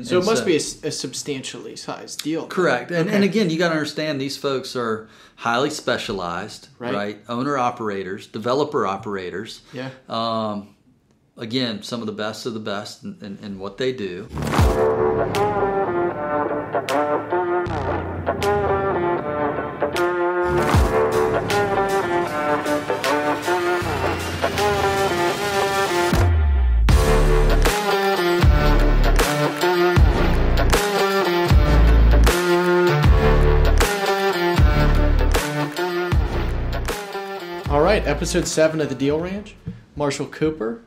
So it must be a substantially sized deal. Correct. And again, you got to understand these folks are highly specialized, right? Owner-operators, developer-operators. Yeah. Again, some of the best in what they do. All right, episode 7 of the Deal Ranch. Marshall Cooper,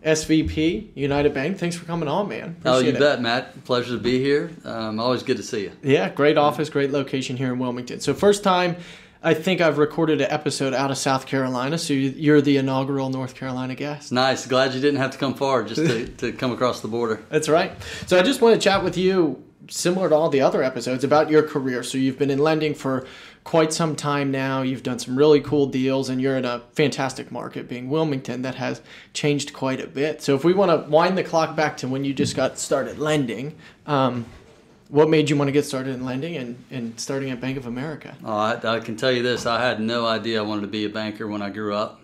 SVP, United Bank. Thanks for coming on, man. Appreciate bet, Matt. Pleasure to be here. Always good to see you. Yeah, great office, great location here in Wilmington. So first time I think I've recorded an episode out of South Carolina, so you're the inaugural North Carolina guest. Nice. Glad you didn't have to come far just to come across the border. That's right. So I just want to chat with you, similar to all the other episodes, about your career. So you've been in lending for quite some time now. You've done some really cool deals, and you're in a fantastic market, being Wilmington, that has changed quite a bit. So if we want to wind the clock back to when you just got started lending, what made you want to get started in lending and starting at Bank of America? Oh, I can tell you this. I had no idea I wanted to be a banker when I grew up.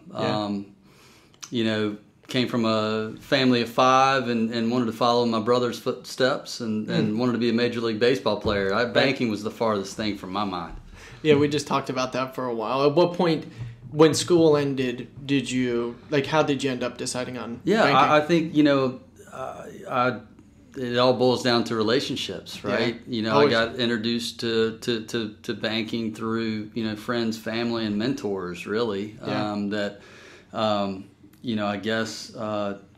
Yeah. Came from a family of 5 and wanted to follow my brother's footsteps and wanted to be a Major League Baseball player. Banking was the farthest thing from my mind. Yeah, we just talked about that for a while. At what point, when school ended, how did you end up deciding on banking? I think, it all boils down to relationships, right? Yeah. I got introduced to banking through, friends, family, and mentors, really, that, I guess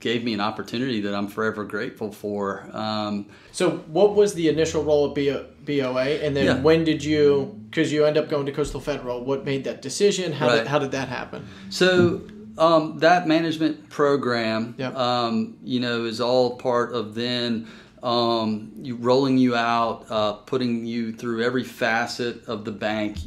gave me an opportunity that I'm forever grateful for. So what was the initial role of BOA? And then when did you, because you end up going to Coastal Federal, what made that decision? How did that happen? So that management program, is all part of then rolling you out, putting you through every facet of the bank,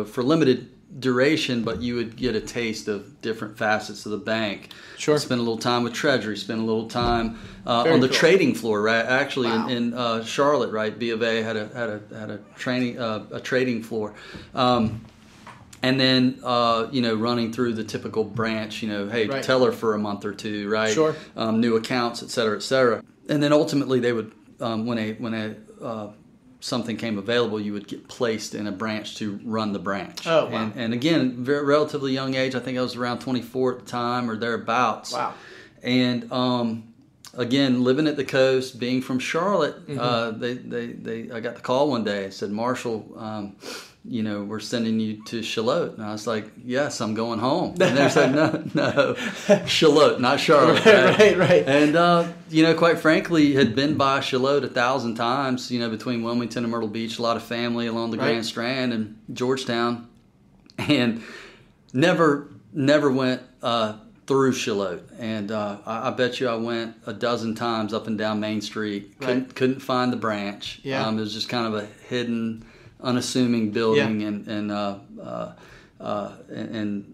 for limited duration, but you would get a taste of different facets of the bank. Sure. Spend a little time with Treasury, spend a little time on the trading floor, right? Actually, in Charlotte, right? B of A had a trading floor, and then running through the typical branch, teller for a month or two, right? Sure. New accounts, et cetera, and then ultimately they would when something came available, you would get placed in a branch to run the branch. Oh, wow. And again, very relatively young age. I think I was around 24 at the time or thereabouts. Wow. And again, living at the coast, being from Charlotte, I got the call one day. It said, Marshall, we're sending you to Charlotte. And I was like, yes, I'm going home. And they said, no, Charlotte, not Charlotte. Right. And, quite frankly, had been by Charlotte 1,000 times, between Wilmington and Myrtle Beach, a lot of family along the Grand Strand and Georgetown, and never went through Charlotte. And I bet you I went a dozen times up and down Main Street. Couldn't find the branch. Yeah. It was just kind of a hidden, unassuming building, and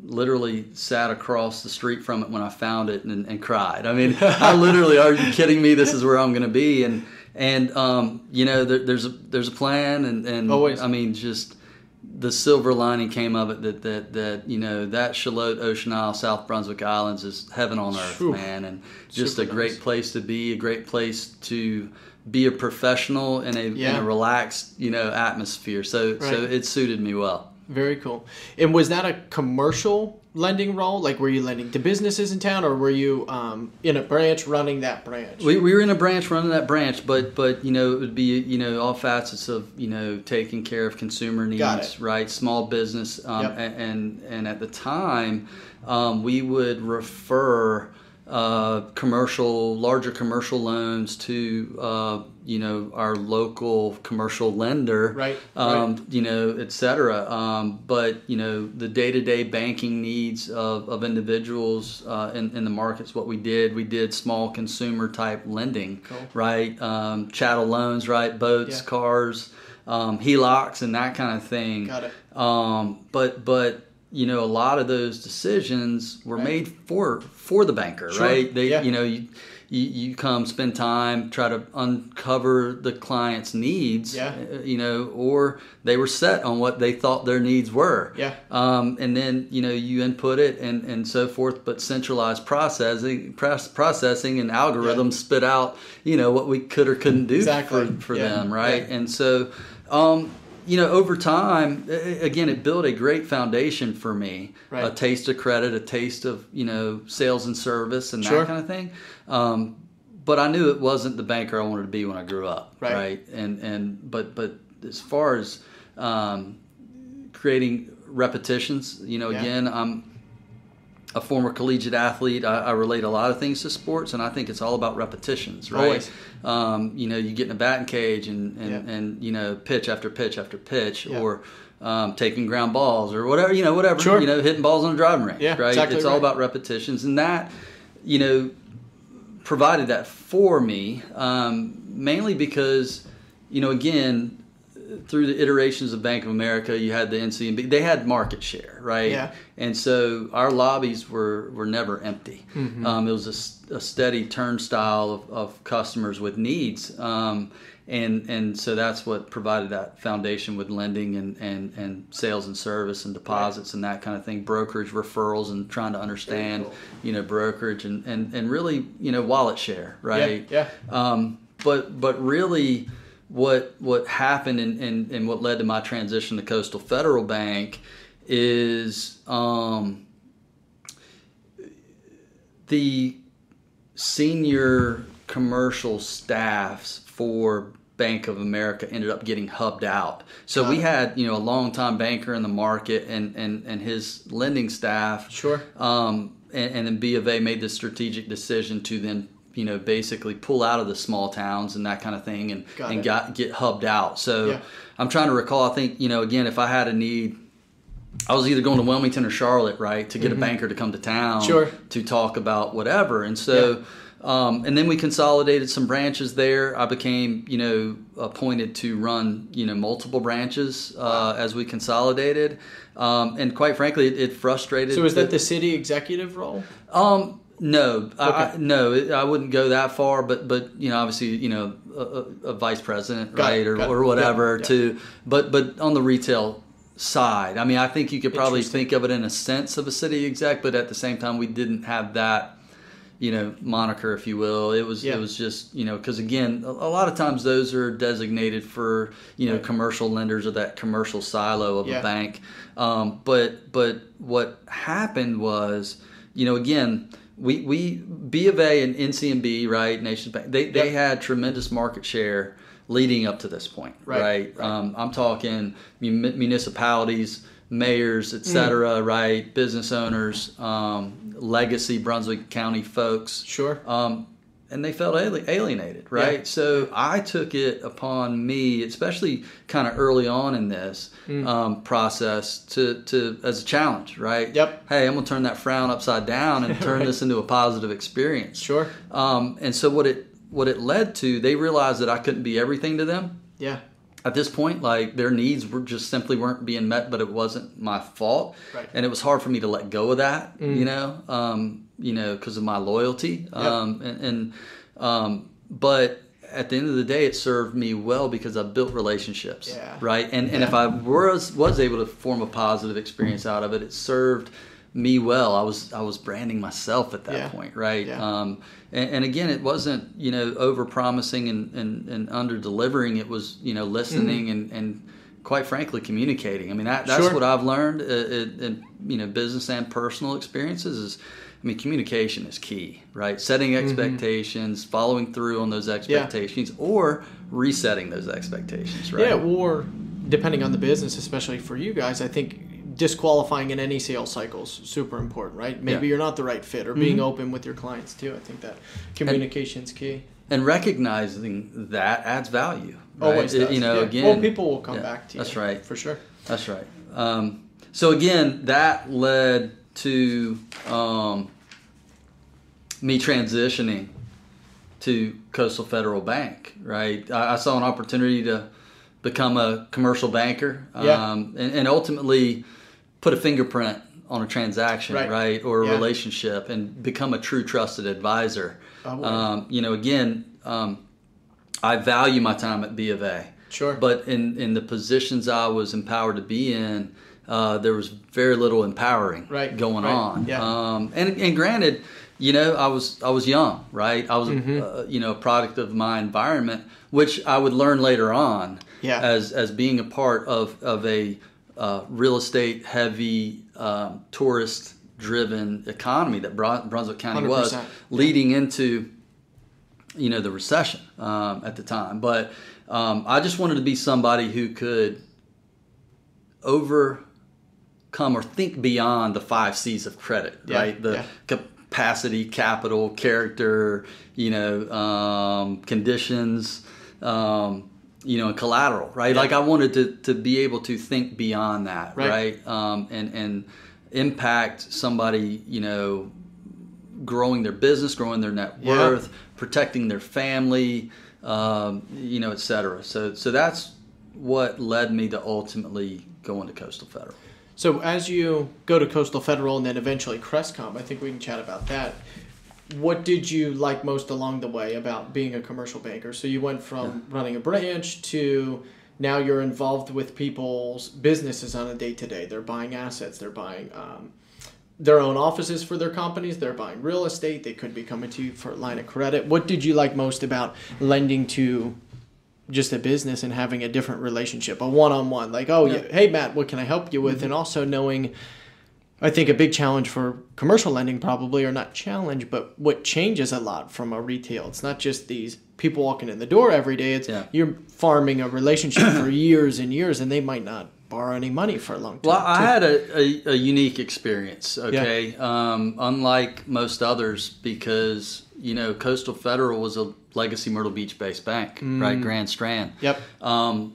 literally sat across the street from it when I found it and cried. I mean, I literally, are you kidding me? This is where I'm going to be. And there's a plan, and always. I mean, just the silver lining came of it that Charlotte, Ocean Isle, South Brunswick Islands is heaven on earth, man, and just a great place to be, a great place to be a professional in a relaxed, atmosphere. So it suited me well. Very cool. And was that a commercial lending role? Like, were you lending to businesses in town, or were you in a branch running that branch? We were in a branch running that branch, but it would be all facets of taking care of consumer needs, right? Small business, and at the time, we would refer larger commercial loans to our local commercial lender, et cetera. But the day-to-day banking needs of individuals in the markets, what we did small consumer type lending, right? Chattel loans, right? Boats, cars, HELOCs, and that kind of thing. Got it. But a lot of those decisions were made for the banker, right? They, you come spend time, try to uncover the client's needs, or they were set on what they thought their needs were. Yeah. And then, you input it and so forth, but centralized processing and algorithms spit out, what we could or couldn't do for them, right? Yeah. And so, over time, again, it built a great foundation for me. Right. A taste of credit, a taste of, sales and service and that kind of thing. But I knew it wasn't the banker I wanted to be when I grew up. Right. But as far as creating repetitions, again, I'm a former collegiate athlete. I relate a lot of things to sports, and I think it's all about repetitions, right? Always. You get in a batting cage and pitch after pitch after pitch, or taking ground balls or whatever, hitting balls on a driving range, right? Exactly, it's all about repetitions, and that, provided that for me, mainly because, again, through the iterations of Bank of America, you had the NCB. They had market share, right? Yeah. And so our lobbies were never empty. Mm-hmm. It was a steady turnstile of customers with needs, and so that's what provided that foundation with lending and sales and service and deposits and that kind of thing, brokerage referrals and trying to understand, brokerage and really, wallet share, right? Yeah. But really, what happened and what led to my transition to Coastal Federal Bank is the senior commercial staffs for Bank of America ended up getting hubbed out. So we had, a longtime banker in the market and his lending staff. Sure. And then B of A made the strategic decision to then basically pull out of the small towns and that kind of thing and get hubbed out. So I'm trying to recall, I think, again, if I had a need, I was either going to Wilmington or Charlotte, right, to get a banker to come to town to talk about whatever. And so, and then we consolidated some branches there. I became, appointed to run, multiple branches as we consolidated. And quite frankly, it frustrated. So is that the city executive role? No, okay. I wouldn't go that far, but obviously, a vice president, right, or whatever, but on the retail side. I mean, I think you could probably think of it in a sense of a city exec, but at the same time, we didn't have that, moniker, if you will. It was just, because again, a lot of times those are designated for, commercial lenders or that commercial silo of a bank. But what happened was, again, we B of A and NCB, right, Nations Bank, they had tremendous market share leading up to this point, right? I'm talking municipalities, mayors, et cetera, right, business owners, legacy Brunswick County folks. Sure. And they felt alienated, right? Yeah. So I took it upon me, especially kind of early on in this process, to as a challenge, right? Yep. Hey, I'm going to turn that frown upside down and turn this into a positive experience. Sure. And so what it led to, they realized that I couldn't be everything to them. Yeah. At this point, like, their needs were just simply weren't being met, but it wasn't my fault. Right. And it was hard for me to let go of that, because of my loyalty. Yep. But at the end of the day, it served me well because I built relationships, right? And if I was able to form a positive experience out of it, it served me well. I was branding myself at that point, right? Yeah. And again, it wasn't over promising and under delivering. It was listening and quite frankly communicating. I mean that's what I've learned in business and personal experiences is. I mean, communication is key, right? Setting expectations, following through on those expectations, or resetting those expectations, right? Yeah, or depending on the business, especially for you guys, I think disqualifying in any sales cycle is super important, right? Maybe you're not the right fit, or being open with your clients too. I think that communication is key. And recognizing that adds value. Right? Always does. Again, well, people will come back to you. That's right. For sure. That's right. So again, that led to me transitioning to Coastal Federal Bank, right? I saw an opportunity to become a commercial banker and ultimately put a fingerprint on a transaction, right? Or a relationship, and become a true trusted advisor. Again, I value my time at B of A. Sure. But in the positions I was empowered to be in, there was very little empowering going on. Yeah. And granted, I was young, right? I was a product of my environment, which I would learn later on as being a part of a real estate heavy tourist driven economy that Brunswick County 100%. Was leading into the recession at the time. But I just wanted to be somebody who could overcome or think beyond the 5 C's of credit, right? The capacity, capital, character, conditions, and collateral, right? Like I wanted to be able to think beyond that, right? And impact somebody, growing their business, growing their net worth, protecting their family, et cetera. So that's what led me to ultimately go into Coastal Federal. So as you go to Coastal Federal and then eventually Crestcom, I think we can chat about that. What did you like most along the way about being a commercial banker? So you went from running a branch to now you're involved with people's businesses on a day-to-day. They're buying assets. They're buying their own offices for their companies. They're buying real estate. They could be coming to you for a line of credit. What did you like most about lending to just a business and having a different relationship, a one-on-one? Like, hey, Matt, what can I help you with? Mm-hmm. And also knowing, I think a big challenge for commercial lending probably, or not challenge, but what changes a lot from a retail. It's not just these people walking in the door every day. It's you're farming a relationship for years and years, and they might not borrow any money for a long time. Well, I had a unique experience, okay? Unlike most others, because, Coastal Federal was a legacy Myrtle Beach-based bank, right? Grand Strand. Yep. And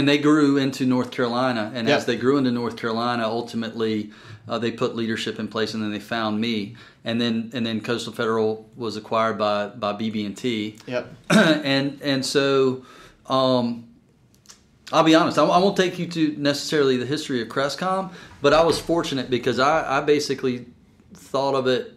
they grew into North Carolina, and as they grew into North Carolina, ultimately they put leadership in place, and then they found me, and then Coastal Federal was acquired by BB&T. Yep. and so I'll be honest, I won't take you to necessarily the history of Crestcom, but I was fortunate because I basically thought of it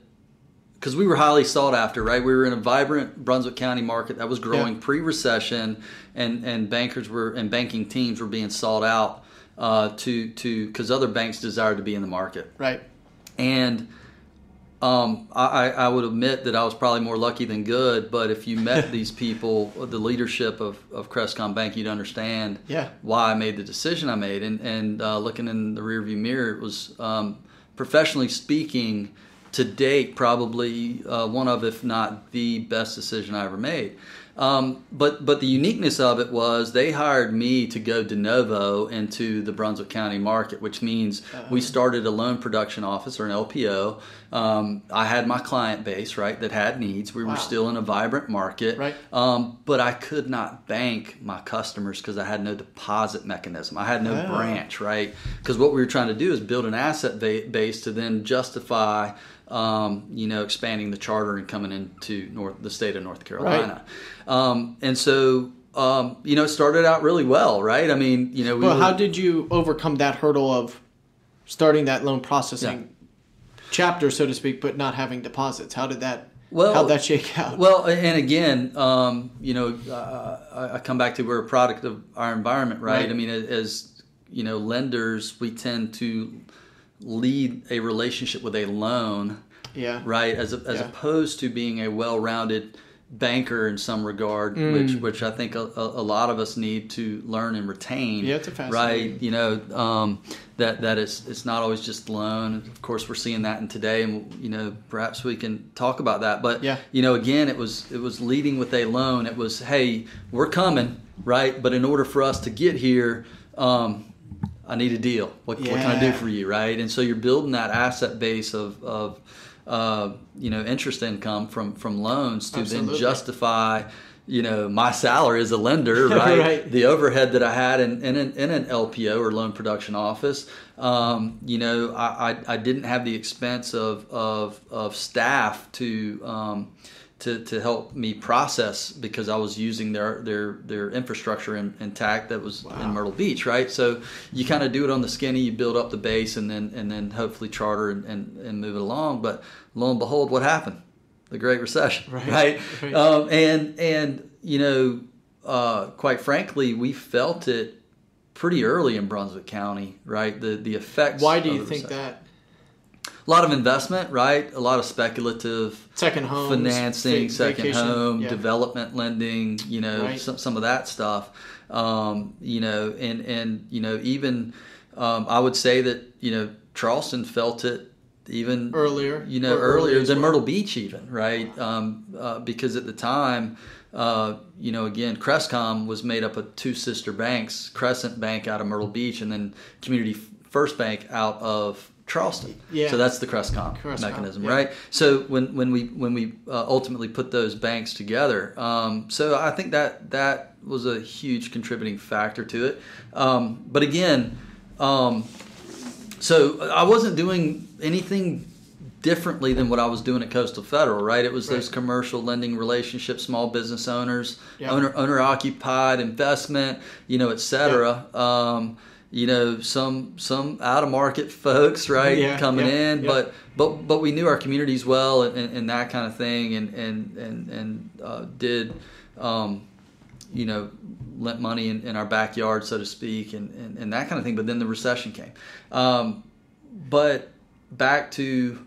because we were highly sought after, right? We were in a vibrant Brunswick County market that was growing pre-recession, and bankers and banking teams were being sought out because other banks desired to be in the market, right? And I would admit that I was probably more lucky than good, but if you met these people, the leadership of Crestcom Bank, you'd understand why I made the decision I made. And looking in the rearview mirror, it was professionally speaking, to date, probably one of, if not the best decision I ever made. But the uniqueness of it was they hired me to go de novo into the Brunswick County market, which means we started a loan production office, or an LPO. I had my client base, right, that had needs. We were still in a vibrant market, right. But I could not bank my customers because I had no deposit mechanism. I had no branch, right? Because what we were trying to do is build an asset base to then justify expanding the charter and coming into the state of North Carolina. Right. And so, it started out really well, right? I mean, how did you overcome that hurdle of starting that loan processing chapter, so to speak, but not having deposits? How'd that shake out? Well, and again, I come back to we're a product of our environment, right? I mean, as lenders, we tend to lead a relationship with a loan, right? As opposed to being a well-rounded banker in some regard, which I think a lot of us need to learn and retain. Yeah, it's a fascinating. Right? That it's not always just loan. Of course, we're seeing that in today, and perhaps we can talk about that. But again, it was leading with a loan. It was, hey, we're coming, right? But in order for us to get here, I need a deal. What can I do for you, right? And so you're building that asset base of interest income from loans to then justify my salary as a lender, right? Right. The overhead that I had in an LPO or loan production office, I didn't have the expense of staff to help me process, because I was using their infrastructure intact that was in Myrtle Beach, right? So you kind of do it on the skinny, you build up the base, and then hopefully charter and move it along. But lo and behold, what happened? The Great Recession, right? Quite frankly, we felt it pretty early in Brunswick County, right? The effects. Why do you think that? A lot of investment, right? A lot of speculative second home financing, second home, yeah. development lending, right. some of that stuff. Even I would say that Charleston felt it even earlier than Myrtle Beach, even, right? Because at the time, again, Crestcom was made up of two sister banks, Crescent Bank out of Myrtle Beach, and then Community First Bank out of Charleston. Yeah. So that's the Crestcom mechanism, yeah. Right? So when we ultimately put those banks together, so I think that was a huge contributing factor to it. But again, so I wasn't doing anything differently than what I was doing at Coastal Federal, right? It was those commercial lending relationships, small business owners, yeah. owner occupied investment, et cetera. Yeah. Some out of market folks, right, yeah, coming in, yeah. But we knew our communities well and that kind of thing, and did lent money in our backyard, so to speak, and that kind of thing. But then the recession came. But back to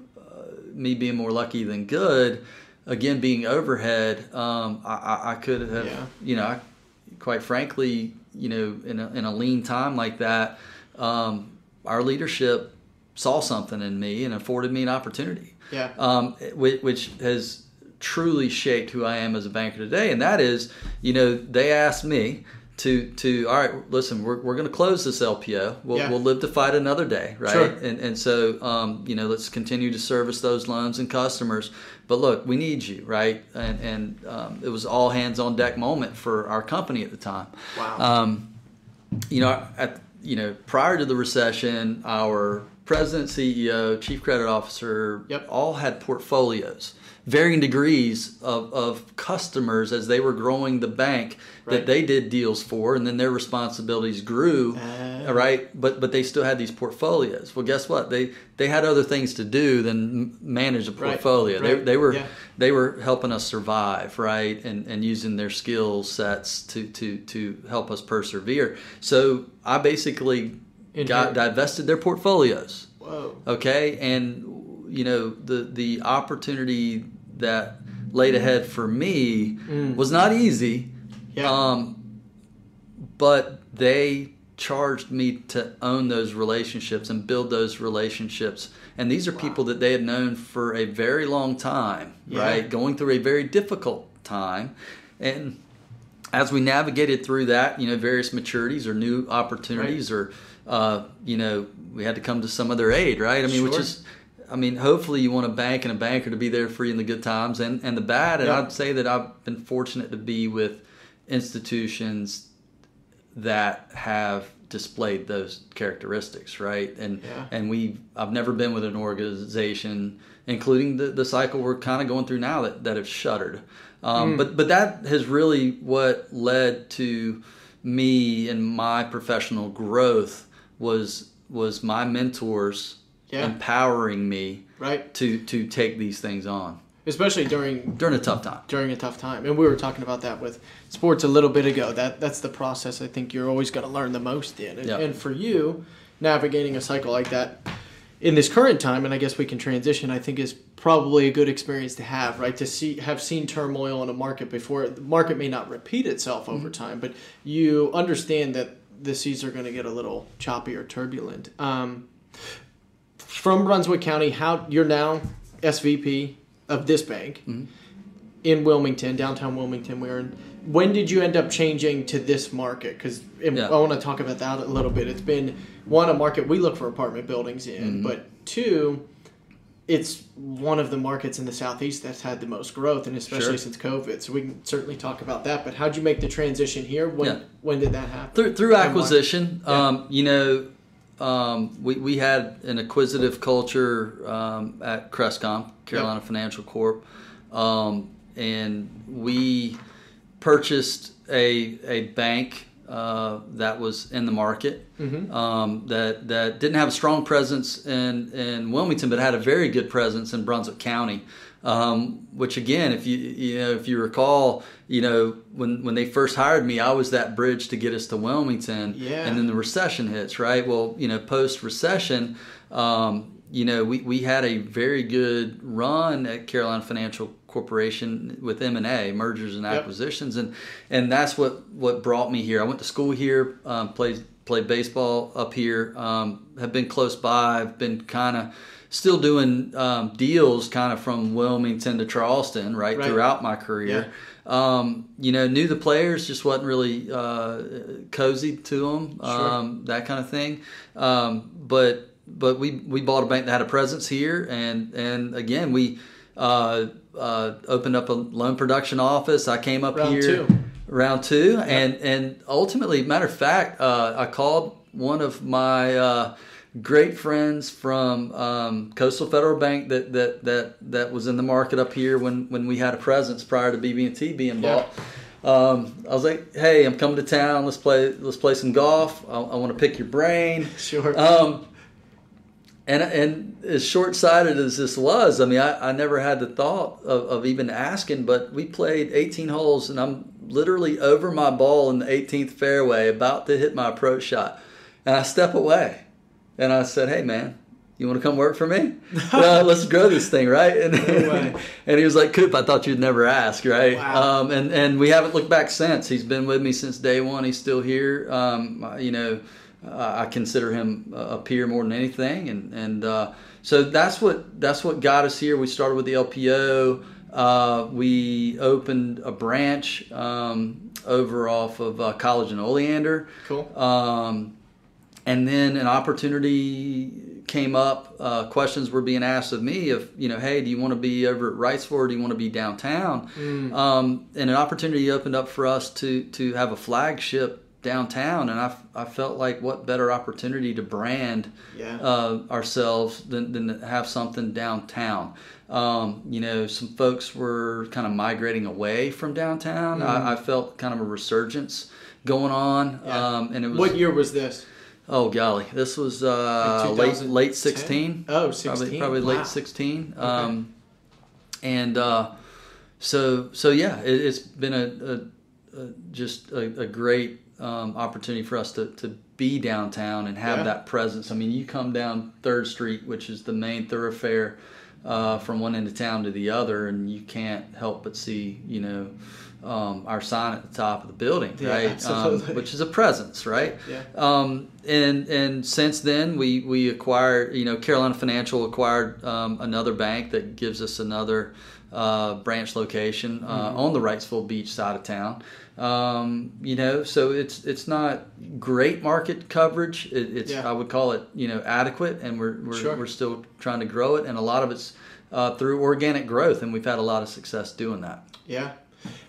me being more lucky than good, again, being overhead, I could have, yeah. Quite frankly, in a lean time like that, our leadership saw something in me and afforded me an opportunity. Yeah. Which has truly shaped who I am as a banker today. And that is, they asked me to all right, listen, we're going to close this LPO. We'll live to fight another day, right? Sure. And so, let's continue to service those loans and customers. But look, we need you, right? And it was all hands on deck moment for our company at the time. Wow. Prior to the recession, our president, CEO, chief credit officer, yep. all had portfolios, varying degrees of customers as they were growing the bank that they did deals for, and then their responsibilities grew, right? But they still had these portfolios. Well, guess what? They had other things to do than manage a portfolio. Right. They were helping us survive, right? And using their skill sets to help us persevere. So I basically divested their portfolios. Whoa. Okay, and the opportunity that laid ahead for me was not easy. Yeah. But they charged me to own those relationships and build those relationships. And these are people that they had known for a very long time, right? Going through a very difficult time. And as we navigated through that, various maturities or new opportunities or, we had to come to some of their aid, right? Which is, hopefully you want a bank and a banker to be there for you in the good times and the bad. And I'd say that I've been fortunate to be with institutions that have displayed those characteristics, right? And I've never been with an organization, including the cycle we're kind of going through now, that have shuttered. But that has really what led to me and my professional growth was my mentors empowering me to take these things on. Especially during a tough time. During a tough time. And we were talking about that with sports a little bit ago. That's the process I think you're always going to learn the most in. And for you, navigating a cycle like that in this current time, and I guess we can transition, I think is probably a good experience to have, right? To have seen turmoil in a market before. The market may not repeat itself over time, but you understand that the seas are going to get a little choppy or turbulent. From Brunswick County, how you're now SVP of this bank in Wilmington, downtown Wilmington. When did you end up changing to this market? Because I want to talk about that a little bit. It's been, one, a market we look for apartment buildings in, but two, it's one of the markets in the Southeast that's had the most growth, and especially since COVID. So we can certainly talk about that. But how'd you make the transition here? When did that happen? Through acquisition. We had an acquisitive culture at Crestcom, Carolina Financial Corp, and we purchased a bank that was in the market, that didn't have a strong presence in Wilmington, but had a very good presence in Brunswick County. Which again, if you recall, when they first hired me, I was that bridge to get us to Wilmington, and then the recession hits, right? Well, post recession, we had a very good run at Carolina Financial Corporation with M&A, mergers and acquisitions, and that's what brought me here. I went to school here, played baseball up here, have been close by. I've been kind of still doing deals kind of from Wilmington to Charleston, right. Throughout my career. Knew the players, just wasn't really cozy to them, that kind of thing. But we bought a bank that had a presence here, and again we opened up a loan production office. I came up round two, and ultimately, matter of fact, I called one of my great friends from Coastal Federal Bank that was in the market up here when we had a presence prior to BB&T being bought. I was like, "Hey, I'm coming to town. Let's play some golf. I want to pick your brain." Sure. And as short-sighted as this was, I mean, I never had the thought of even asking, but we played 18 holes, and I'm literally over my ball in the 18th fairway, about to hit my approach shot. And I step away, and I said, "Hey, man, you want to come work for me? Let's grow this thing, right?" And he was like, "Coop, I thought you'd never ask, right?" Wow. And we haven't looked back since. He's been with me since day one. He's still here. I consider him a peer more than anything, and so that's what got us here. We started with the LPO. We opened a branch over off of College and Oleander. Cool. And then an opportunity came up. Questions were being asked of me of, "Hey, do you want to be over at Wrightsville, or do you want to be downtown?" And an opportunity opened up for us to have a flagship downtown, and I felt like what better opportunity to brand ourselves than to have something downtown. Some folks were kind of migrating away from downtown. I felt kind of a resurgence going on. And it was, what year was this? Oh golly, this was late 16. Oh, 16. Probably late 16. Okay. It's been just a great opportunity for us to be downtown and have that presence. I mean, you come down 3rd Street, which is the main thoroughfare from one end of town to the other, and you can't help but see, our sign at the top of the building, right? Which is a presence, right? Yeah. And since then, we acquired, Carolina Financial acquired another bank that gives us another branch location on the Wrightsville Beach side of town. So it's not great market coverage. It's I would call it adequate, and we're still trying to grow it, and a lot of it's through organic growth, and we've had a lot of success doing that. Yeah.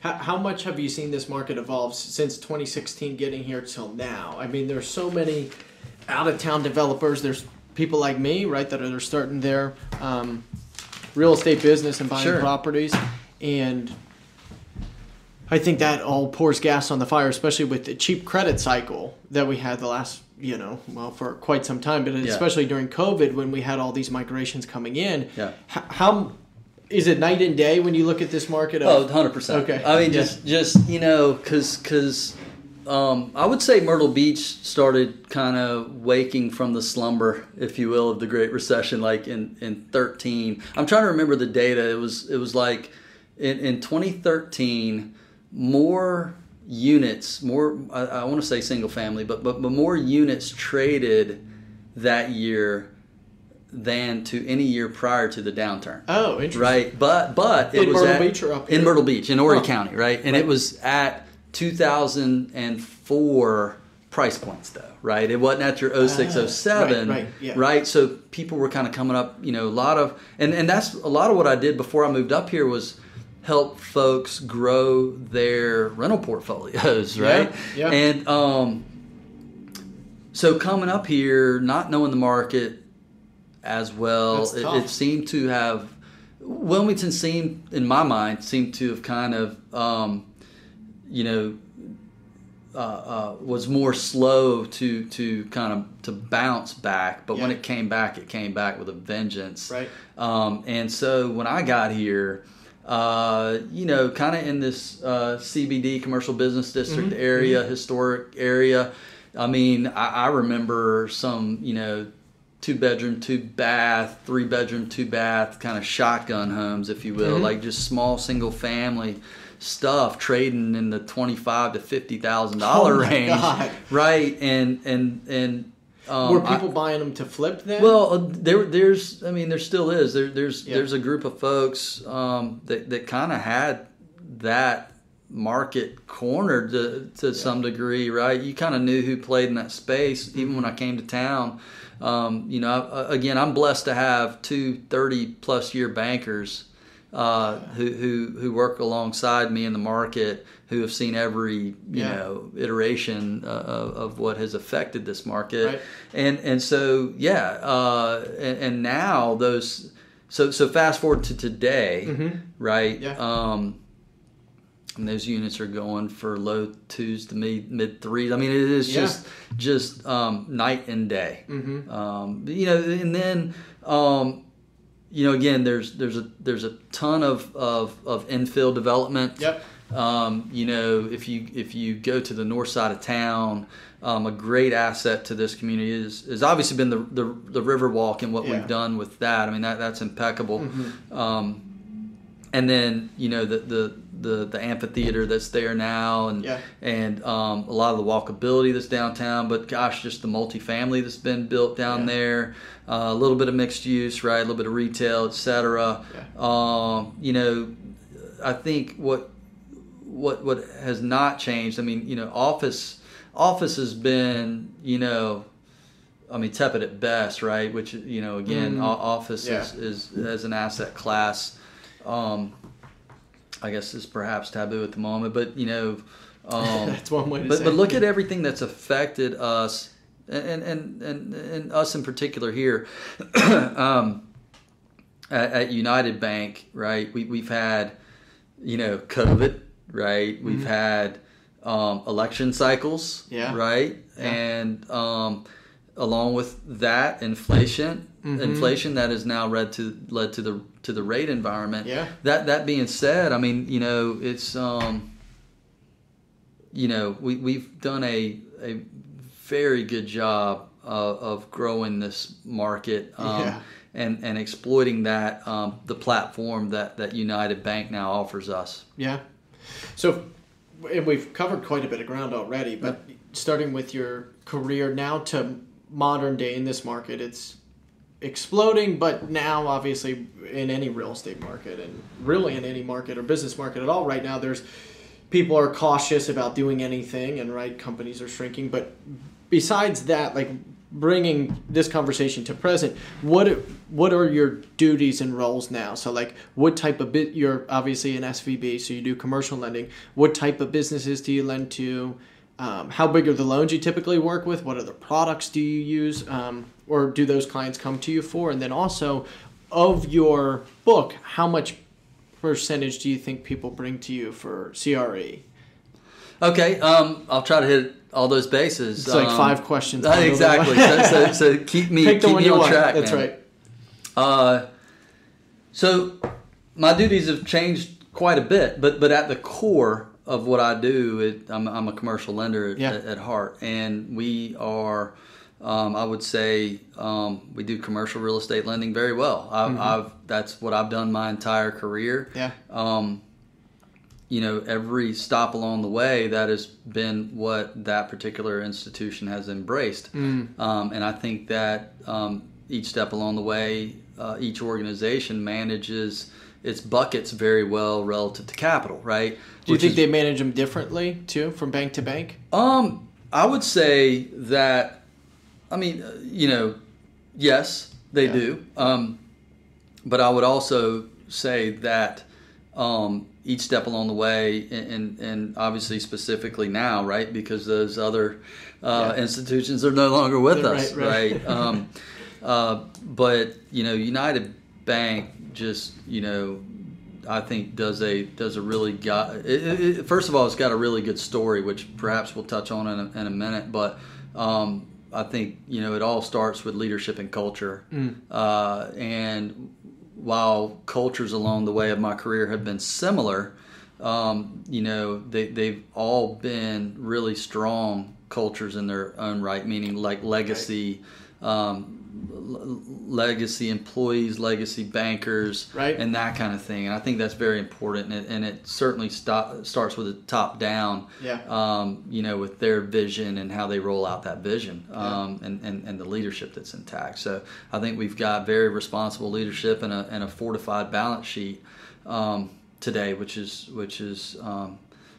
How much have you seen this market evolve since 2016 getting here till now? I mean, there's so many out-of-town developers. There's people like me, right, that are starting their real estate business and buying properties. And I think that all pours gas on the fire, especially with the cheap credit cycle that we had the last, for quite some time. But especially during COVID when we had all these migrations coming in. Yeah. How is it night and day when you look at this market? 100%. Okay. I mean, just because I would say Myrtle Beach started kind of waking from the slumber, if you will, of the Great Recession, like in 13. I'm trying to remember the data. It was like in 2013, more units, I want to say single family, but more units traded that year than to any year prior to the downturn. Oh, interesting. Right, but it was Myrtle Beach or up here? In Myrtle Beach, in Horry County, right? And it was at 2004 price points though, right? It wasn't at your 06, 07, right? So people were kind of coming up, a lot of, and that's a lot of what I did before I moved up here was help folks grow their rental portfolios, right? Yeah. And so coming up here, not knowing the market as well, it seemed to have, Wilmington in my mind, seemed to have kind of, was more slow to bounce back, but when it came back with a vengeance. Right. And so when I got here, kind of in this CBD, commercial business district area, historic area. I mean, I remember some, 2-bedroom, 2-bath, 3-bedroom, 2-bath kind of shotgun homes, if you will, like just small single family stuff trading in the $25,000 to $50,000 range. God. Right. And were people buying them to flip then? Well, there still is. There's a group of folks that kind of had that market cornered to some degree, right? You kind of knew who played in that space. Even when I came to town, again, I'm blessed to have 2 30-plus year bankers who work alongside me in the market, who have seen every iteration of what has affected this market, right. and so and now those so fast forward to today, right? Yeah. And those units are going for low 2s to mid 3s. I mean, it is just night and day. And then again, there's a ton of infill development. Yep. If you go to the north side of town, a great asset to this community is obviously been the Riverwalk and what we've done with that. I mean, that's impeccable. And then the amphitheater that's there now, and a lot of the walkability that's downtown. But gosh, just the multifamily that's been built down there, a little bit of mixed use, right? A little bit of retail, etc. I think what has not changed. I mean, office has been tepid at best, right? Which again, office is as an asset class. I guess is perhaps taboo at the moment, but that's one way to say. But look at everything that's affected us, and us in particular here at United Bank, right? We've had COVID, right? We've had election cycles, right? And along with that, inflation that has now led to the rate environment. Yeah. That being said, I mean, it's we've done a very good job of growing this market and exploiting that the platform that United Bank now offers us. Yeah. So we've covered quite a bit of ground already, but starting with your career now to modern day in this market, it's exploding, but now obviously in any real estate market and really in any market or business market at all right now, people are cautious about doing anything, and companies are shrinking. But besides that, like bringing this conversation to present, what are your duties and roles now? So like what type of you're obviously an SVP, so you do commercial lending. What type of businesses do you lend to? How big are the loans you typically work with? What other products do you use? Or do those clients come to you for? And then also, of your book, how much percentage do you think people bring to you for CRE? Okay, I'll try to hit all those bases. It's like 5 questions. Exactly. so keep me on track. That's man. Right. So my duties have changed quite a bit, but at the core of what I do, I'm a commercial lender at heart, and we are, I would say, we do commercial real estate lending very well. That's what I've done my entire career. Yeah. Every stop along the way, that has been what that particular institution has embraced. And I think that each step along the way, each organization manages its buckets very well relative to capital, right? Do you think they manage them differently too, from bank to bank? I would say that, I mean, yes, they do. But I would also say that each step along the way, and obviously specifically now, right, because those other institutions are no longer with us, right? But United Bank just I think does a really first of all, it's got a really good story, which perhaps we'll touch on in a minute, but I think it all starts with leadership and culture, and while cultures along the way of my career have been similar, they've all been really strong cultures in their own right, meaning like legacy, legacy employees, legacy bankers, and that kind of thing. And I think that's very important. And it certainly starts with the top down, with their vision and how they roll out that vision, and the leadership that's intact. So I think we've got very responsible leadership and a fortified balance sheet today, which is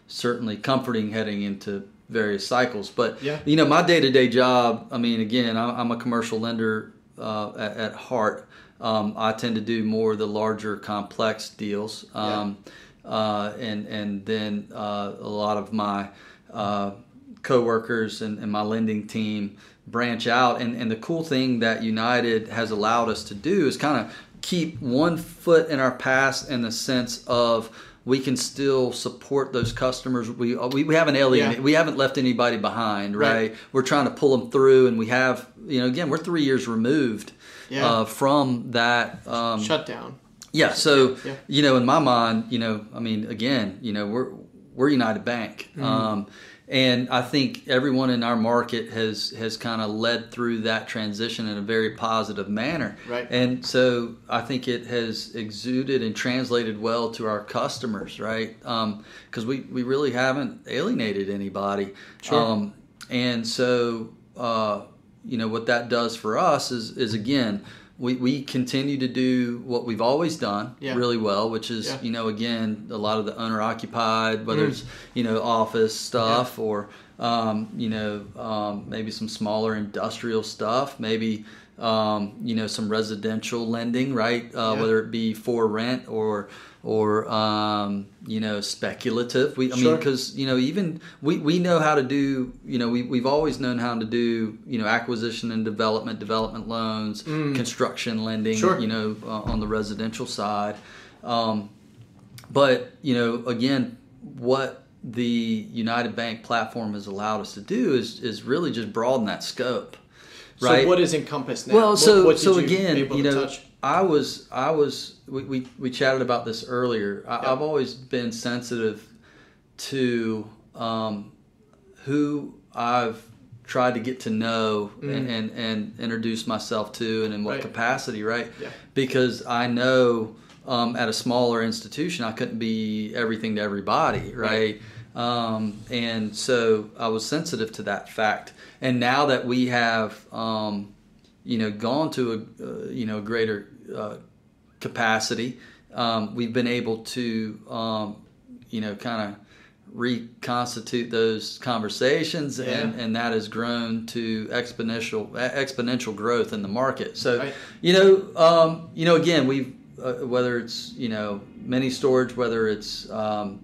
certainly comforting heading into various cycles. But my day-to-day job, I mean, again, I'm a commercial lender at heart. I tend to do more of the larger complex deals, and then a lot of my coworkers and my lending team branch out. And the cool thing that United has allowed us to do is kind of keep one foot in our past, in the sense of we can still support those customers. We haven't alienated, we haven't left anybody behind, right? We're trying to pull them through, and we have, again, we're 3 years removed from that shutdown. Yeah, so in my mind, I mean, again, we're United Bank, and I think everyone in our market has kind of led through that transition in a very positive manner. Right. And so I think it has exuded and translated well to our customers, right? Because we really haven't alienated anybody. Sure. And so, what that does for us is again, we continue to do what we've always done really well, which is, again, a lot of the owner-occupied, whether it's, office stuff or, maybe some smaller industrial stuff, maybe, some residential lending, right? Whether it be for rent or speculative. I mean, because, even we know how to do, we've always known how to do, acquisition and development loans, construction lending, on the residential side. But, again, what the United Bank platform has allowed us to do is really just broaden that scope. Right? So what is encompassed now? Well, so again, we chatted about this earlier. I've always been sensitive to who I've tried to get to know and introduce myself to, and in what capacity, right? Yeah. Because I know at a smaller institution I couldn't be everything to everybody, right? And so I was sensitive to that fact. And now that we have, gone to a greater capacity, we've been able to, kind of reconstitute those conversations, and that has grown to exponential growth in the market. So, again, we've whether it's mini storage, whether it's some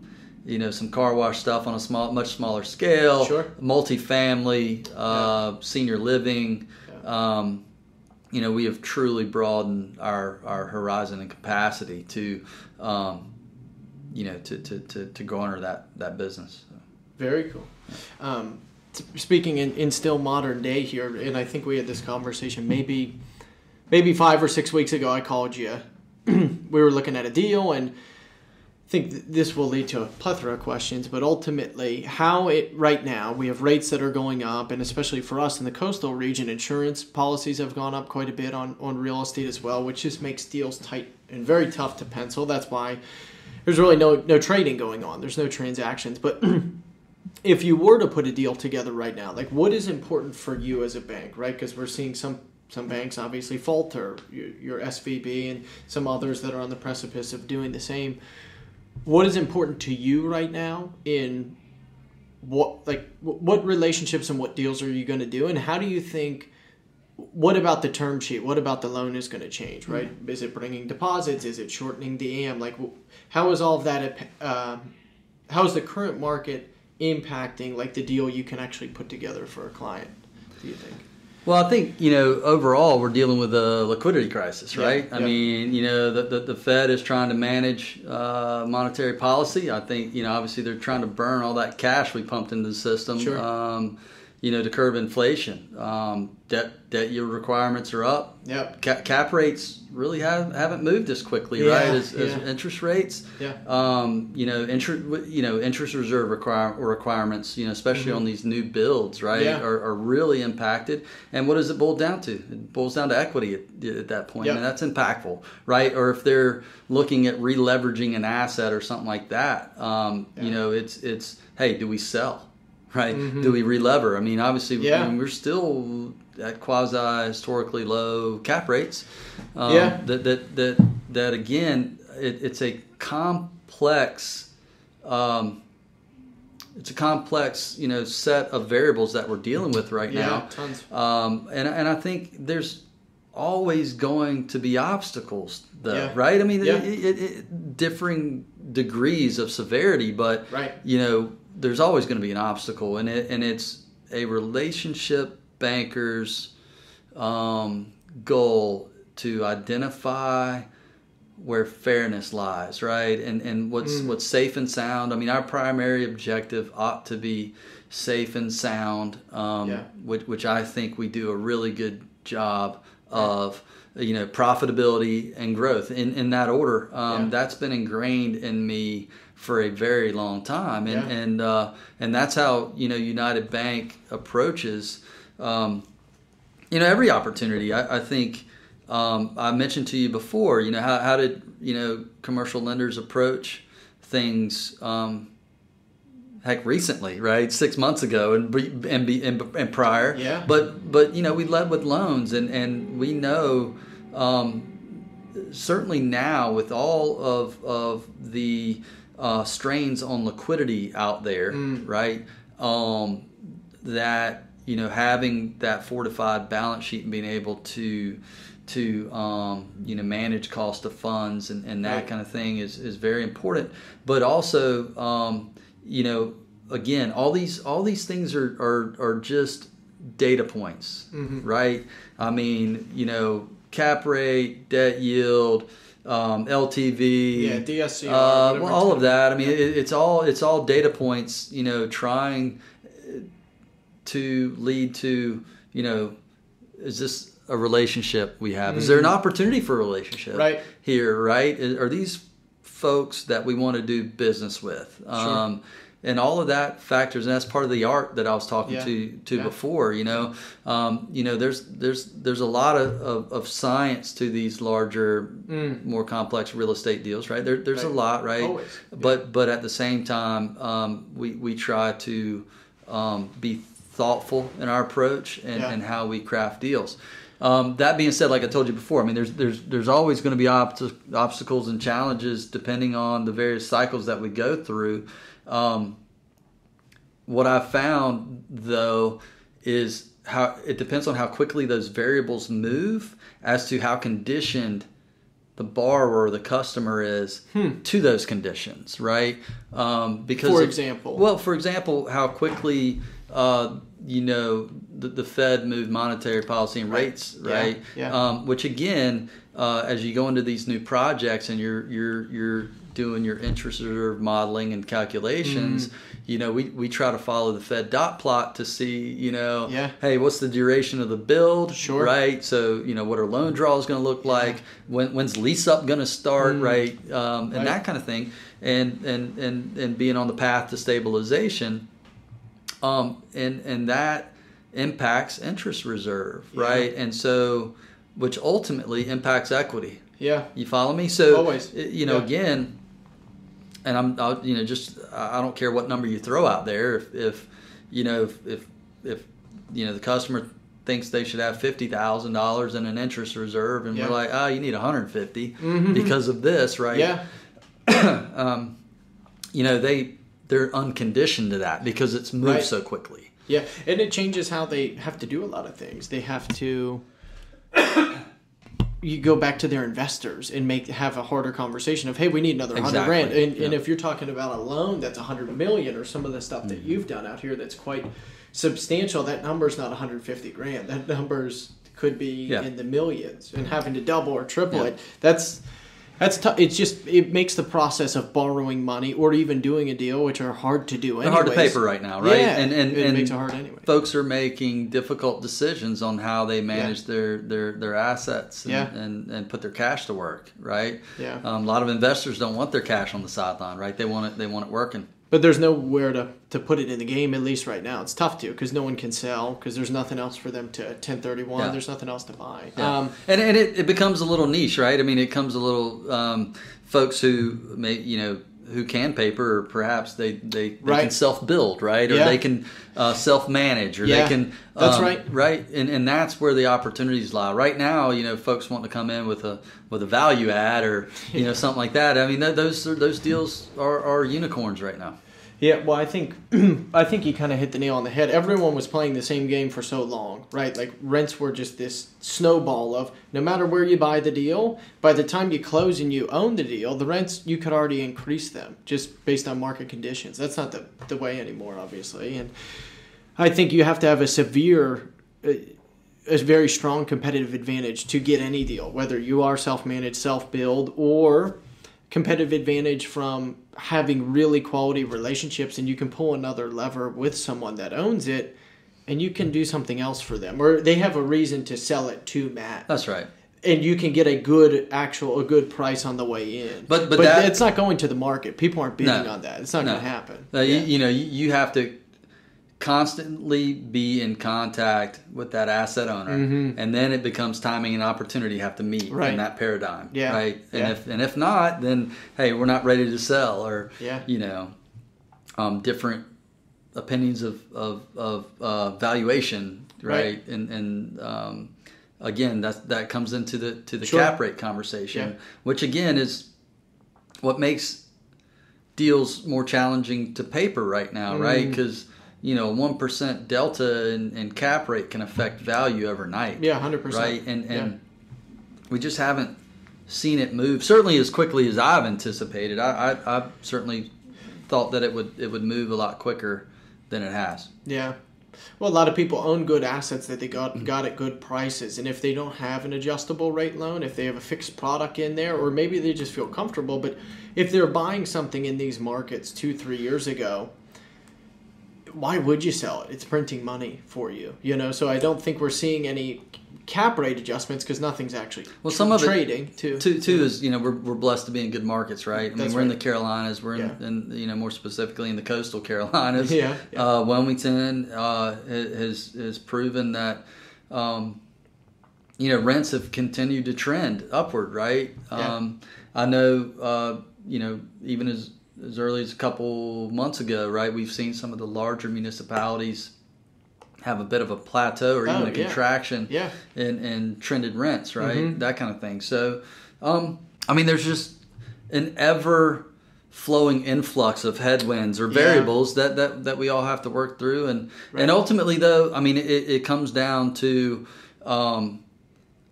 car wash stuff on a much smaller scale, multifamily, senior living. We have truly broadened our horizon and capacity to, to garner that business. Very cool. Speaking in still modern day here, and I think we had this conversation maybe 5 or 6 weeks ago. I called you. We were looking at a deal, and I think this will lead to a plethora of questions, but ultimately right now we have rates that are going up, and especially for us in the coastal region, insurance policies have gone up quite a bit on real estate as well, which just makes deals tight and very tough to pencil. That's why there's really no trading going on. There's no transactions. But if you were to put a deal together right now, like what is important for you as a bank, right? Because we're seeing some banks obviously falter, your SVP and some others that are on the precipice of doing the same. What is important to you right now in what relationships and what deals are you going to do, and how do you think? What about the term sheet? What about the loan is going to change, right? Mm-hmm. Is it bringing deposits? Is it shortening the AM? Like, how is all of that? How is the current market impacting like the deal you can actually put together for a client? Do you think? Well, I think, overall we're dealing with a liquidity crisis, right? I mean, the Fed is trying to manage monetary policy. I think, obviously they're trying to burn all that cash we pumped into the system, sure. To curb inflation. Debt yield requirements are up. Yep. Cap rates really haven't moved as quickly, right? As interest rates. Yeah. Interest reserve requirements, especially mm-hmm. on these new builds, right, are really impacted. And what does it boil down to? It boils down to equity at that point, and that's impactful, right? Or if they're looking at re-leveraging an asset or something like that, it's hey, do we sell? Right? Mm-hmm. Do we relever? I mean, obviously, we're still at quasi-historically low cap rates. That again, it's a complex. It's a complex, set of variables that we're dealing with right now. Tons. And I think there's always going to be obstacles, though, right? I mean, differing degrees of severity, but right. There's always going to be an obstacle, and it's a relationship banker's goal to identify where fairness lies, right? And what's safe and sound. I mean, our primary objective ought to be safe and sound, which I think we do a really good job of. Profitability and growth in that order. That's been ingrained in me for a very long time, and that's how United Bank approaches every opportunity. I think I mentioned to you before. How did commercial lenders approach things? Heck, recently, right? 6 months ago and prior. Yeah. But we led with loans, and we know. Certainly now, with all of the strains on liquidity out there, right? That having that fortified balance sheet and being able to manage cost of funds and that kind of thing is very important. But also, again, all these things are just data points, mm-hmm. right? I mean, cap rate, debt yield, LTV, DSCR, all of that. I mean, it's all data points. Trying to lead to is this a relationship we have? Mm-hmm. Is there an opportunity for a relationship here? Right? Are these folks that we want to do business with? Sure. And all of that factors, and that's part of the art that I was talking to before. There's a lot of science to these larger, more complex real estate deals, right? There's a lot, right? Always. But at the same time, we try to be thoughtful in our approach and how we craft deals. That being said, like I told you before, I mean, there's always going to be obstacles and challenges depending on the various cycles that we go through. What I've found, though, is how it depends on how quickly those variables move as to how conditioned the borrower or the customer is to those conditions, right? Because for example, how quickly the Fed moved monetary policy and rates, right? Which again, as you go into these new projects and you're doing your interest reserve modeling and calculations, we try to follow the Fed dot plot to see, hey, what's the duration of the build, right? So, what are loan draws going to look like? When's lease up going to start, right? And that kind of thing, and being on the path to stabilization, and that impacts interest reserve, right? And so, which ultimately impacts equity. Yeah, you follow me? So always, again. And I don't care what number you throw out there. If the customer thinks they should have $50,000 in an interest reserve, and we're like, you need $150 because of this, right? Yeah. they're unconditioned to that because it's moved so quickly. Yeah, and it changes how they have to do a lot of things. They have to you go back to their investors and have a harder conversation of, hey, we need another $100,000. And if you're talking about a loan that's $100 million or some of the stuff that you've done out here that's quite substantial, that number's not $150,000. That number's could be in the millions, and having to double or triple it. That's tough. It makes the process of borrowing money or even doing a deal, which are hard to do. They're hard to paper right now, right? Yeah, and it makes it hard anyway. Folks are making difficult decisions on how they manage their assets and put their cash to work, right? Yeah. A lot of investors don't want their cash on the sideline, right? They want it working. But there's nowhere to put it in the game, at least right now. It's tough to, because no one can sell, because there's nothing else for them to 1031. Yeah. There's nothing else to buy. Yeah. And it becomes a little niche, right? I mean, it comes a little folks who who can paper, or perhaps they can self-build, right? Or they can self-manage, or they can... that's right. Right? And that's where the opportunities lie. Right now, folks want to come in with a value add or, something like that. I mean, those deals are unicorns right now. Yeah, well, I think you kind of hit the nail on the head. Everyone was playing the same game for so long, right? Like, rents were just this snowball of no matter where you buy the deal, by the time you close and you own the deal, the rents, you could already increase them just based on market conditions. That's not the way anymore, obviously. And I think you have to have a very strong competitive advantage to get any deal, whether you are self-managed, self-build, or competitive advantage from having really quality relationships, and you can pull another lever with someone that owns it, and you can do something else for them, or they have a reason to sell it to Matt. That's right. And you can get a good price on the way in. But it's not going to the market. People aren't bidding on that. It's not going to happen. You have to constantly be in contact with that asset owner, and then it becomes timing and opportunity you have to meet in that paradigm, right? And if not, then hey, we're not ready to sell, or different opinions of valuation, right? And again, that comes into the cap rate conversation, which again is what makes deals more challenging to paper right now, right? Because 1% delta in cap rate can affect value overnight. Yeah, 100%. Right, and we just haven't seen it move certainly as quickly as I've anticipated. I certainly thought that it would move a lot quicker than it has. Yeah. Well, a lot of people own good assets that they got at good prices, and if they don't have an adjustable rate loan, if they have a fixed product in there, or maybe they just feel comfortable, but if they're buying something in these markets 2-3 years ago, why would you sell it? It's printing money for you, So I don't think we're seeing any cap rate adjustments because nothing's actually some of trading. Too is we're blessed to be in good markets, right? I mean, we're in the Carolinas. We're in more specifically in the coastal Carolinas. Wilmington has proven that rents have continued to trend upward, right? I know even as early as a couple months ago, right, we've seen some of the larger municipalities have a bit of a plateau or even a contraction in trended rents, right? That kind of thing. So, there's just an ever-flowing influx of headwinds or variables that we all have to work through. And ultimately, though, it comes down to,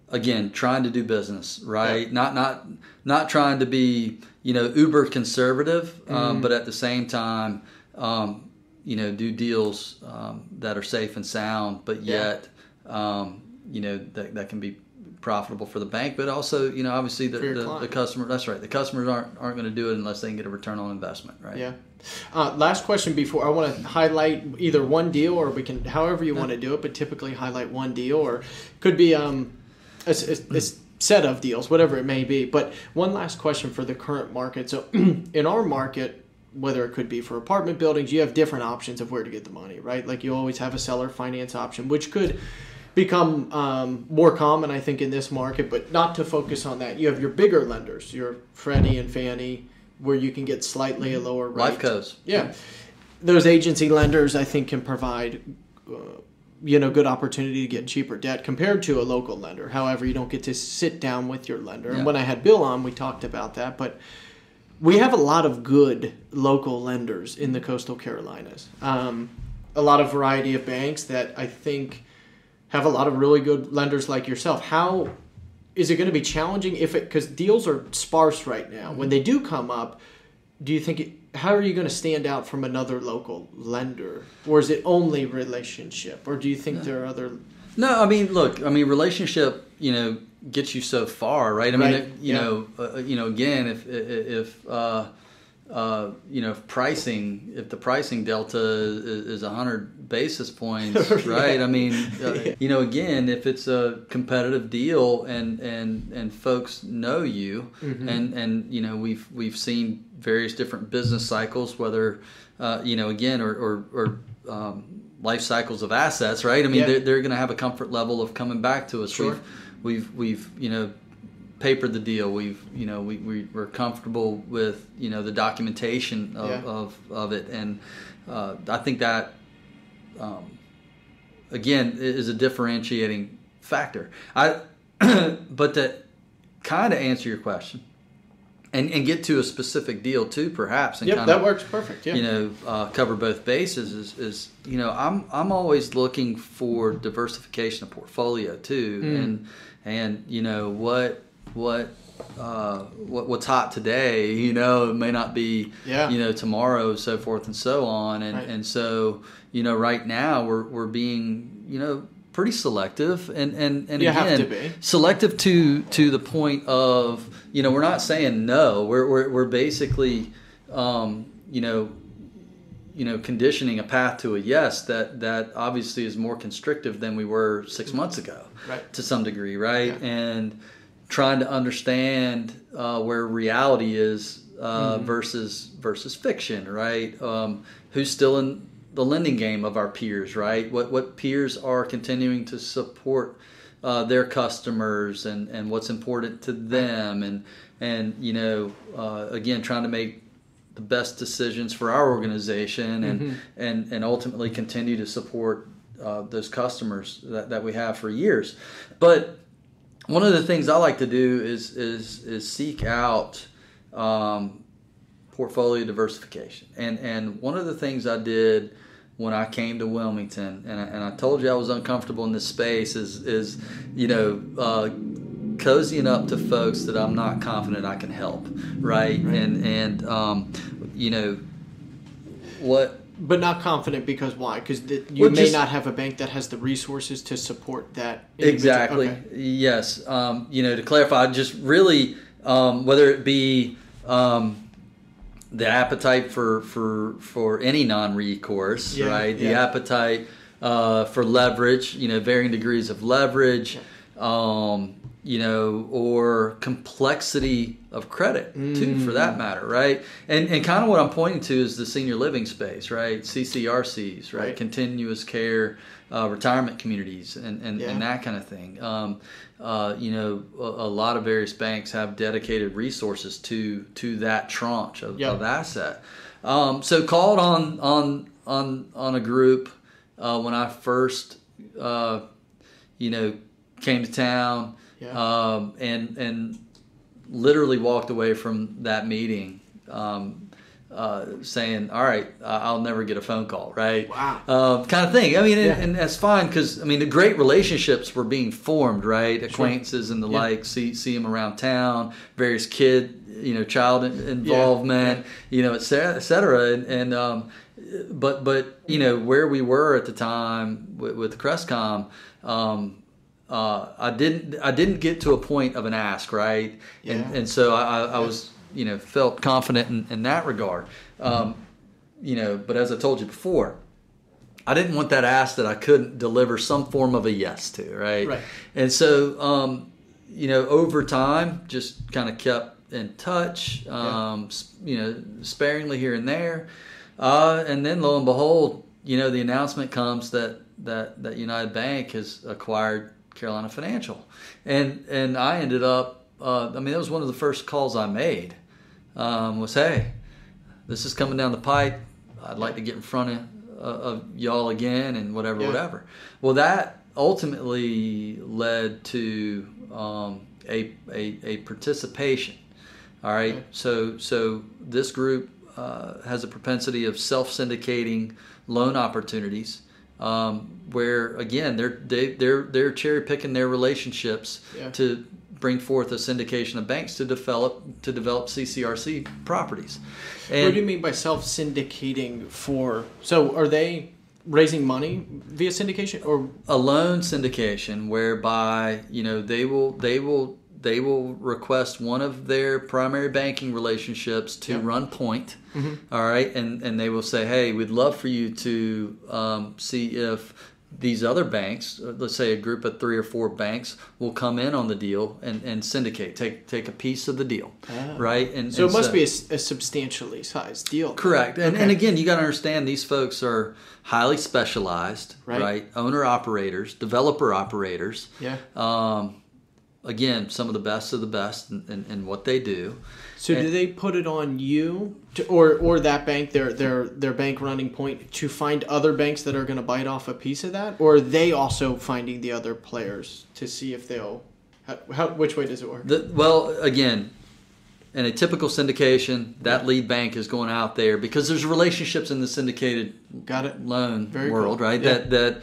again, trying to do business, right? Not trying to be uber conservative, but at the same time, do deals that are safe and sound, but yet, that can be profitable for the bank, but also, obviously the customer. That's right. The customers aren't going to do it unless they can get a return on investment, right? Yeah. Last question before I want to highlight either one deal, or we can, however you want to do it, but typically highlight one deal, or could be a set of deals, whatever it may be. But one last question for the current market. So in our market, whether it could be for apartment buildings, you have different options of where to get the money, right? Like you always have a seller finance option, which could become more common, I think, in this market, but not to focus on that. You have your bigger lenders, your Freddie and Fannie, where you can get slightly a lower rate. Life Co's. Yeah. Those agency lenders, I think, can provide good opportunity to get cheaper debt compared to a local lender. However, you don't get to sit down with your lender. And when I had Bill on, we talked about that. But we have a lot of good local lenders in the coastal Carolinas. A lot of variety of banks that I think have a lot of really good lenders like yourself. How is it going to be challenging because deals are sparse right now? When they do come up, do you think how are you going to stand out from another local lender? Or is it only relationship? Or do you think there are other... No, I mean, look, relationship, gets you so far, right? I mean, again, if if the pricing delta is 100 basis points, right? I mean, again, if it's a competitive deal and folks know you, and we've seen various different business cycles, whether again or life cycles of assets, right? I mean, they're going to have a comfort level of coming back to us. Sure. We've papered the deal. We're comfortable with the documentation of it, and I think that again is a differentiating factor. But to kind of answer your question and get to a specific deal too, perhaps, and that works perfect. Cover both bases is I'm always looking for diversification of portfolio too, and what's hot today, it may not be, tomorrow, so forth and so on. And so, right now we're being, pretty selective and you have to be selective to the point of, we're not saying no, we're basically, conditioning a path to a yes that obviously is more constrictive than we were 6 months ago, to some degree, right? Yeah. And trying to understand where reality is versus fiction, right? Who's still in the lending game of our peers, right? What peers are continuing to support their customers and what's important to them, and again, trying to make the best decisions for our organization and ultimately continue to support those customers that we have for years. But one of the things I like to do is seek out portfolio diversification. And one of the things I did when I came to Wilmington, and I told you I was uncomfortable in this space, is cozying up to folks that I'm not confident I can help, right? And what... But not confident because why? Because you may not have a bank that has the resources to support that individual. Exactly. Okay. Yes. To clarify, just really whether it be the appetite for any non-recourse, right? The appetite for leverage, varying degrees of leverage, or complexity of credit too, for that matter, right? And kind of what I'm pointing to is the senior living space, right? CCRCs, right? Continuous care, retirement communities, and that kind of thing. A lot of various banks have dedicated resources to that tranche of asset. So called on a group when I first came to town. And literally walked away from that meeting saying, all right, I'll never get a phone call, right? Wow. Kind of thing. I mean, and that's fine because, the great relationships were being formed, right? Acquaintances and the like, see them around town, various child involvement, et cetera. But where we were at the time with Crestcom, I didn't get to a point of an ask, right? And so I was, felt confident in that regard. But as I told you before, I didn't want that ask that I couldn't deliver some form of a yes to, right? And so, over time, just kind of kept in touch, sparingly here and there. And then lo and behold, the announcement comes that United Bank has acquired Carolina Financial, and I ended up. That was one of the first calls I made. Was, hey, this is coming down the pipe. I'd like to get in front of y'all again, and whatever. Well, that ultimately led to a participation All right. So this group has a propensity of self-syndicating loan opportunities, where again they're cherry picking their relationships to bring forth a syndication of banks to develop CCRC properties. And what do you mean by self-syndicating for? So are they raising money via syndication or a loan syndication whereby they will request one of their primary banking relationships to run point, all right, and they will say, hey, we'd love for you to see if these other banks, let's say a group of 3 or 4 banks, will come in on the deal and syndicate, take a piece of the deal, right? And so it must be a substantially sized deal. Correct. And again, you got to understand these folks are highly specialized, right? Owner-operators, developer-operators. Yeah. Again, some of the best of the best in what they do. So do they put it on you or that bank, their bank running point, to find other banks that are going to bite off a piece of that? Or are they also finding the other players to see if they'll... which way does it work? Well, again, in a typical syndication, that lead bank is going out there because there's relationships in the syndicated loan world, right? Yeah.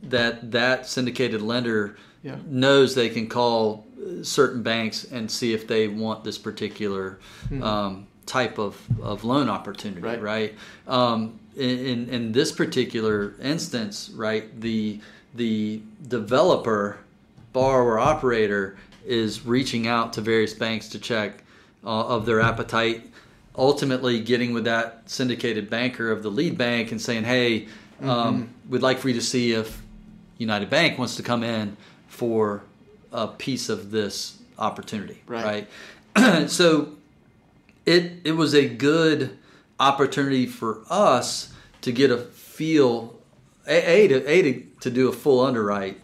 That syndicated lender knows they can call certain banks and see if they want this particular type of loan opportunity, right? In this particular instance, right, the developer, borrower, operator is reaching out to various banks to check of their appetite, ultimately getting with that syndicated banker of the lead bank and saying, hey, we'd like for you to see if United Bank wants to come in for a piece of this opportunity, right? So it was a good opportunity for us to get a feel, to do a full underwrite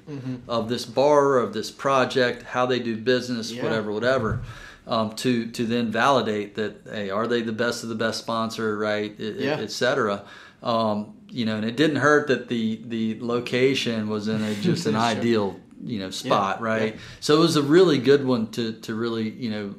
of this borrower, of this project, how they do business, whatever, to then validate that, hey, are they the best of the best sponsor, right, et cetera. And it didn't hurt that the location was in just an ideal spot, right? Yeah. So it was a really good one to really,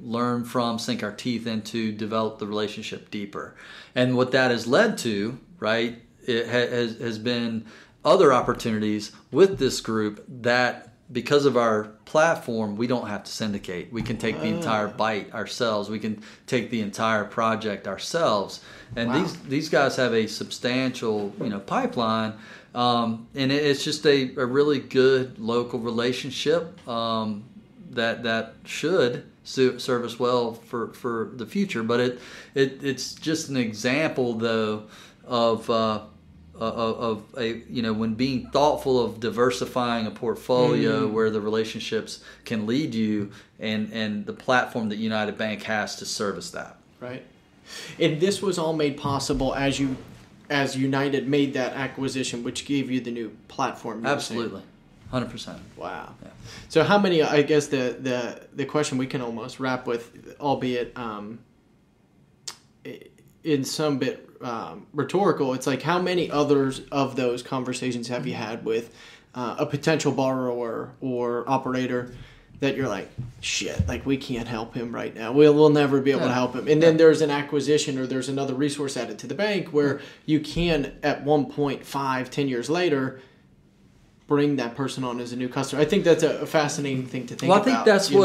learn from, sink our teeth into, develop the relationship deeper. And what that has led to, right, it has been other opportunities with this group that, because of our platform, we don't have to syndicate. We can take the entire bite ourselves. We can take the entire project ourselves. And these guys have a substantial, pipeline. And it's just a really good local relationship that should serve us well for the future. But it's just an example, though, of a when being thoughtful of diversifying a portfolio where the relationships can lead you, and the platform that United Bank has to service that. Right. And this was all made possible as United made that acquisition, which gave you the new platform. Absolutely. 100%. Wow. Yeah. So how many, I guess the question we can almost wrap with, albeit in some bit rhetorical, it's like, how many others of those conversations have you had with a potential borrower or operator that you're like, shit, like, we can't help him right now. We'll never be able to help him. And then there's an acquisition or there's another resource added to the bank where you can, at 1.5-10 years later, bring that person on as a new customer. I think that's a fascinating thing to think about. Well,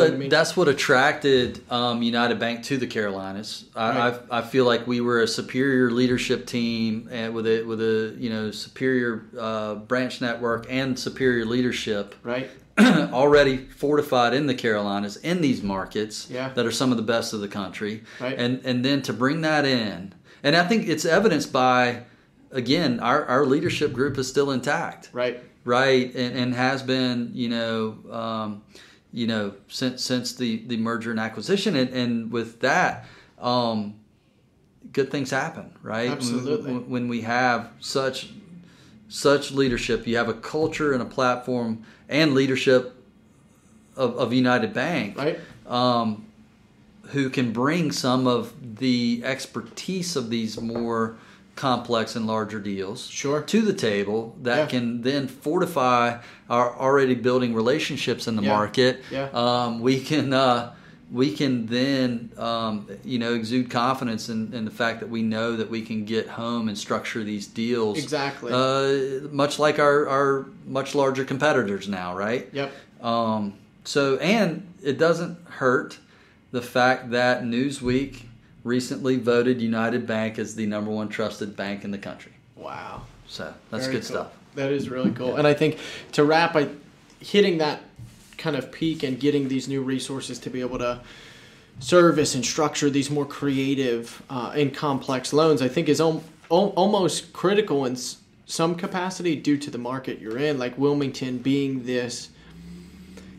I think that's what attracted United Bank to the Carolinas. I feel like we were a superior leadership team and with a superior branch network and superior leadership. Right. Already fortified in the Carolinas, in these markets that are some of the best of the country. Right. And then to bring that in, and I think it's evidenced by, again, our leadership group is still intact. Right, and has been, since the merger and acquisition, and with that, good things happen, right? Absolutely. When we have such leadership, you have a culture and a platform and leadership of United Bank, right? Who can bring some of the expertise of these more complex and larger deals to the table that can then fortify our already building relationships in the market. We can we can then, exude confidence in the fact that we know that we can get home and structure these deals. Exactly. Much like our much larger competitors now, right? Yep. And it doesn't hurt the fact that Newsweek recently voted United Bank as the number one trusted bank in the country. Wow. So that's Very good cool. stuff. That is really cool. Yeah. And I think to wrap by hitting that kind of peak and getting these new resources to be able to service and structure these more creative and complex loans, I think is almost critical in some capacity due to the market you're in, like Wilmington being this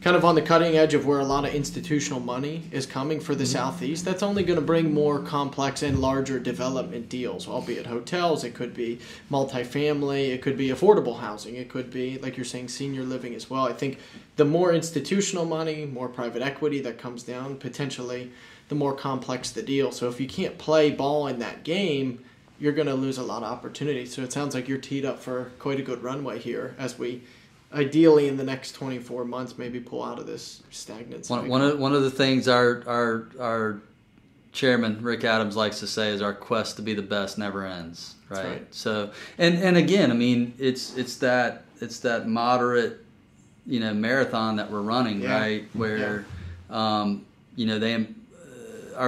kind of on the cutting edge of where a lot of institutional money is coming for the Southeast. That's only going to bring more complex and larger development deals, albeit hotels. It could be multifamily. It could be affordable housing. It could be, like you're saying, senior living as well. I think the more institutional money, more private equity that comes down, potentially the more complex the deal. So if you can't play ball in that game, you're going to lose a lot of opportunity. So it sounds like you're teed up for quite a good runway here as we ideally in the next 24 months maybe pull out of this stagnant cycle. One of the things our chairman Rick Adams likes to say is our quest to be the best never ends, right? So and again, I mean, it's that moderate, marathon that we're running, right, where our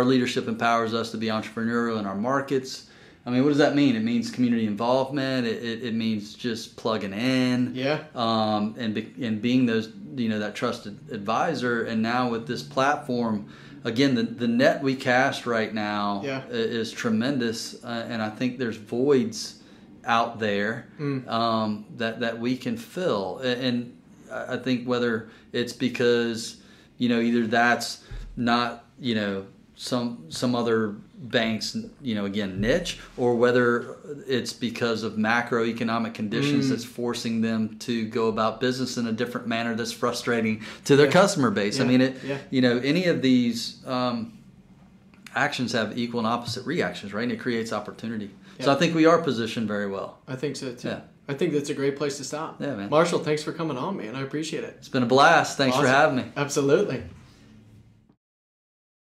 leadership empowers us to be entrepreneurial in our markets. I mean, what does that mean? It means community involvement. It means just plugging in. Yeah. And being those, that trusted advisor. And now with this platform, again, the net we cast right now is tremendous. And I think there's voids out there that we can fill. And I think whether it's because, either that's not, some other banks, again, niche, or whether it's because of macroeconomic conditions that's forcing them to go about business in a different manner that's frustrating to their customer base. I mean, any of these actions have equal and opposite reactions, right? And it creates opportunity. So I think we are positioned very well. I think so too. Yeah. I think that's a great place to stop. Yeah, man. Marshall, thanks for coming on, man. I appreciate it. It's been a blast. Thanks for having me. Absolutely.